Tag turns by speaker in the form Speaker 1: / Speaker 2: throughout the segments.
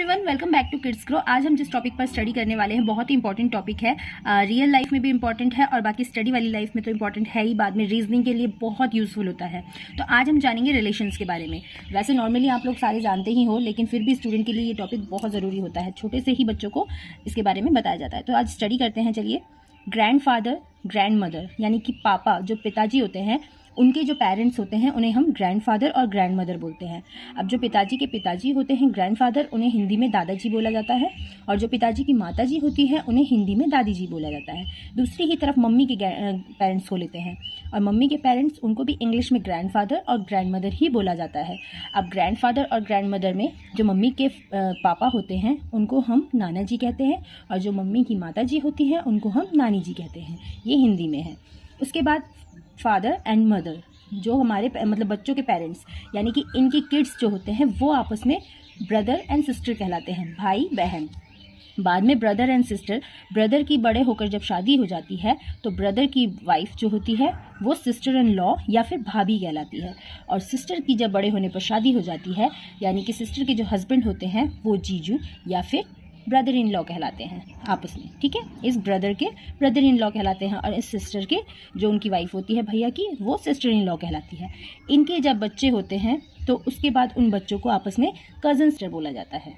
Speaker 1: Everyone, welcome back to kids grow. आज हम जिस टॉपिक पर स्टडी करने वाले हैं बहुत ही इंपॉर्टेंट टॉपिक है। रियल लाइफ में भी इंपॉर्टेंट है और बाकी स्टडी वाली लाइफ में तो इंपॉर्टेंट है ही, बाद में रीजनिंग के लिए बहुत यूजफुल होता है। तो आज हम जानेंगे रिलेशंस के बारे में। वैसे नॉर्मली आप लोग सारे जानते ही हो, लेकिन फिर भी स्टूडेंट के लिए ये टॉपिक बहुत ज़रूरी होता है। छोटे से ही बच्चों को इसके बारे में बताया जाता है। तो आज स्टडी करते हैं। चलिए, ग्रैंड फादर, ग्रैंड मदर, यानी कि पापा जो पिताजी होते हैं, उनके जो पेरेंट्स होते हैं उन्हें हम ग्रैंडफादर और ग्रैंड मदर बोलते हैं। अब जो पिताजी के पिताजी होते हैं ग्रैंडफादर, उन्हें हिंदी में दादाजी बोला जाता है, और जो पिताजी की माताजी होती है उन्हें हिंदी में दादी जी बोला जाता है। दूसरी ही तरफ मम्मी के पेरेंट्स को लेते हैं, और मम्मी के पेरेंट्स उनको भी इंग्लिश में ग्रैंडफादर और ग्रैंड मदर ही बोला जाता है। अब ग्रैंडफादर और ग्रैंड मदर में जो मम्मी के पापा होते हैं उनको हम नाना जी कहते हैं, और जो मम्मी की माताजी होती है उनको हम नानी जी कहते हैं। ये हिंदी में है। उसके बाद फादर एंड मदर, जो हमारे मतलब बच्चों के पेरेंट्स, यानी कि इनके किड्स जो होते हैं वो आपस में ब्रदर एंड सिस्टर कहलाते हैं, भाई बहन। बाद में ब्रदर एंड सिस्टर, ब्रदर की बड़े होकर जब शादी हो जाती है तो ब्रदर की वाइफ जो होती है वो सिस्टर इन लॉ या फिर भाभी कहलाती है, और सिस्टर की जब बड़े होने पर शादी हो जाती है, यानी कि सिस्टर के जो हस्बैंड होते हैं वो जीजू या फिर ब्रदर इन लॉ कहलाते हैं आपस में। ठीक है, इस ब्रदर के ब्रदर इन लॉ कहलाते हैं, और इस सिस्टर के जो उनकी वाइफ होती है भैया की, वो सिस्टर इन लॉ कहलाती है। इनके जब बच्चे होते हैं तो उसके बाद उन बच्चों को आपस में कजन सिस्टर बोला जाता है।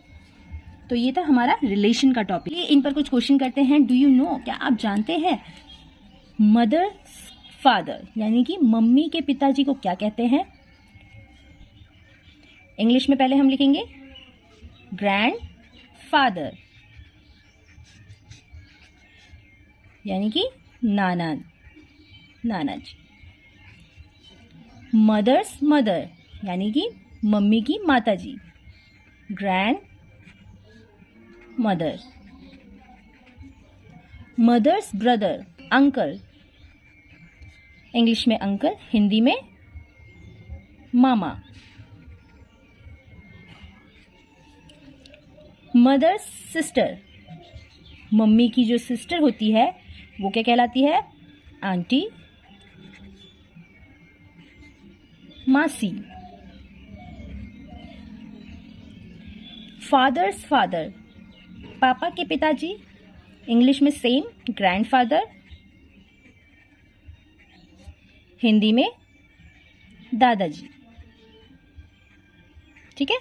Speaker 1: तो ये था हमारा रिलेशन का टॉपिक। इन पर कुछ क्वेश्चन करते हैं। डू यू नो, क्या आप जानते हैं मदर फादर यानी कि मम्मी के पिताजी को क्या कहते हैं? इंग्लिश में पहले हम लिखेंगे ग्रैंड फादर, यानी कि नाना जी। मदर्स मदर, यानी कि मम्मी की माता जी, grandmother. Mother's brother, uncle, English में अंकल, हिंदी में मामा। मदर्स सिस्टर, मम्मी की जो सिस्टर होती है वो क्या कहलाती है? आंटी, मासी। फादर्स फादर, पापा के पिताजी, इंग्लिश में सेम ग्रैंडफादर, हिंदी में दादाजी। ठीक है।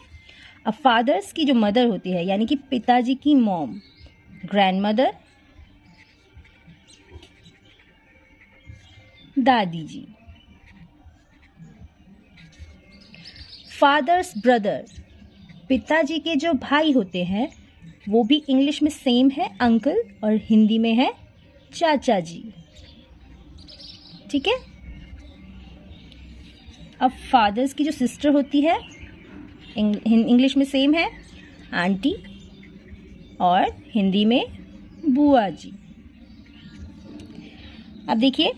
Speaker 1: अब फादर्स की जो मदर होती है, यानी कि पिताजी की मॉम, ग्रैंड मदर, दादी जी। फादर्स ब्रदर, पिताजी के जो भाई होते हैं वो भी इंग्लिश में सेम है अंकल, और हिंदी में है चाचा जी। ठीक है। अब फादर्स की जो सिस्टर होती है इंग्लिश में सेम है आंटी, और हिंदी में बुआ जी। अब देखिए,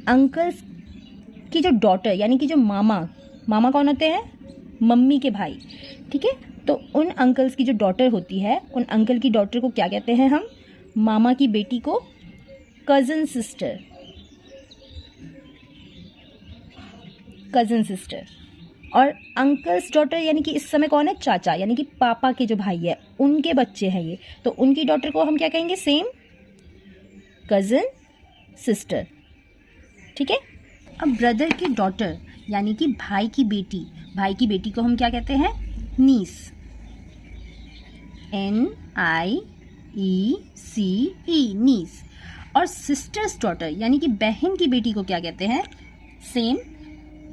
Speaker 1: अंकल्स की जो डॉटर, यानी कि जो मामा कौन होते हैं? मम्मी के भाई। ठीक है। तो उन अंकल्स की जो डॉटर होती है, उन अंकल की डॉटर को क्या कहते हैं हम? मामा की बेटी को कजन सिस्टर, और अंकल्स डॉटर यानी कि इस समय कौन है? चाचा, यानी कि पापा के जो भाई है उनके बच्चे हैं ये, तो उनकी डॉटर को हम क्या कहेंगे? Same cousin sister. ठीक है। अब ब्रदर की डॉटर यानी कि भाई की बेटी को हम क्या कहते हैं? नीस, NIECE, नीस। और सिस्टर्स डॉटर यानी कि बहन की बेटी को क्या कहते हैं? सेम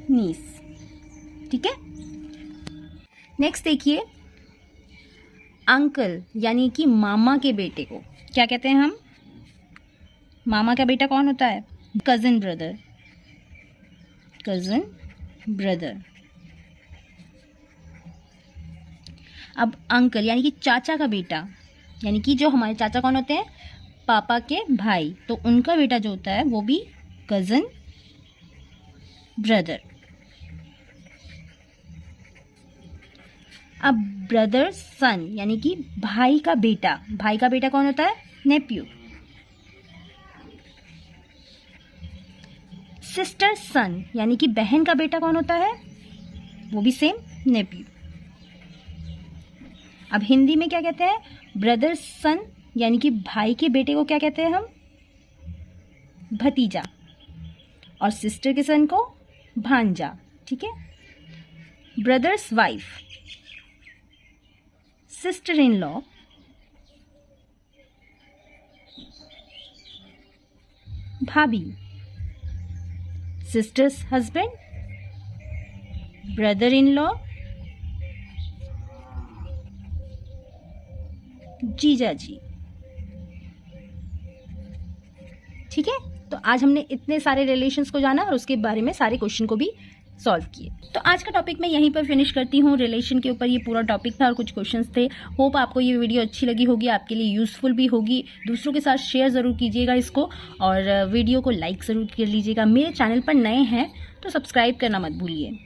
Speaker 1: नीस। ठीक है। नेक्स्ट देखिए, अंकल यानी कि मामा के बेटे को क्या कहते हैं हम? मामा का बेटा कौन होता है? Cousin brother. अब अंकल यानी कि चाचा का बेटा, यानी कि जो हमारे चाचा कौन होते हैं? पापा के भाई, तो उनका बेटा जो होता है वो भी कजन ब्रदर। अब ब्रदर सन यानी कि भाई का बेटा कौन होता है? नेप्यू। सिस्टर सन यानी कि बहन का बेटा कौन होता है? वो भी सेम नेप्यू। अब हिंदी में क्या कहते हैं, ब्रदर सन यानी कि भाई के बेटे को क्या कहते हैं हम, भतीजा, और सिस्टर के सन को भांजा। ठीक है। Brother's wife, sister in law, भाभी, sister's husband, brother in law, जीजा जी। ठीक है। तो आज हमने इतने सारे रिलेशंस को जाना और उसके बारे में सारे क्वेश्चन को भी सॉल्व किए। तो आज का टॉपिक मैं यहीं पर फिनिश करती हूँ। रिलेशन के ऊपर ये पूरा टॉपिक था और कुछ क्वेश्चंस थे। होप आपको ये वीडियो अच्छी लगी होगी, आपके लिए यूजफुल भी होगी। दूसरों के साथ शेयर ज़रूर कीजिएगा इसको, और वीडियो को लाइक ज़रूर कर लीजिएगा। मेरे चैनल पर नए हैं तो सब्सक्राइब करना मत भूलिए।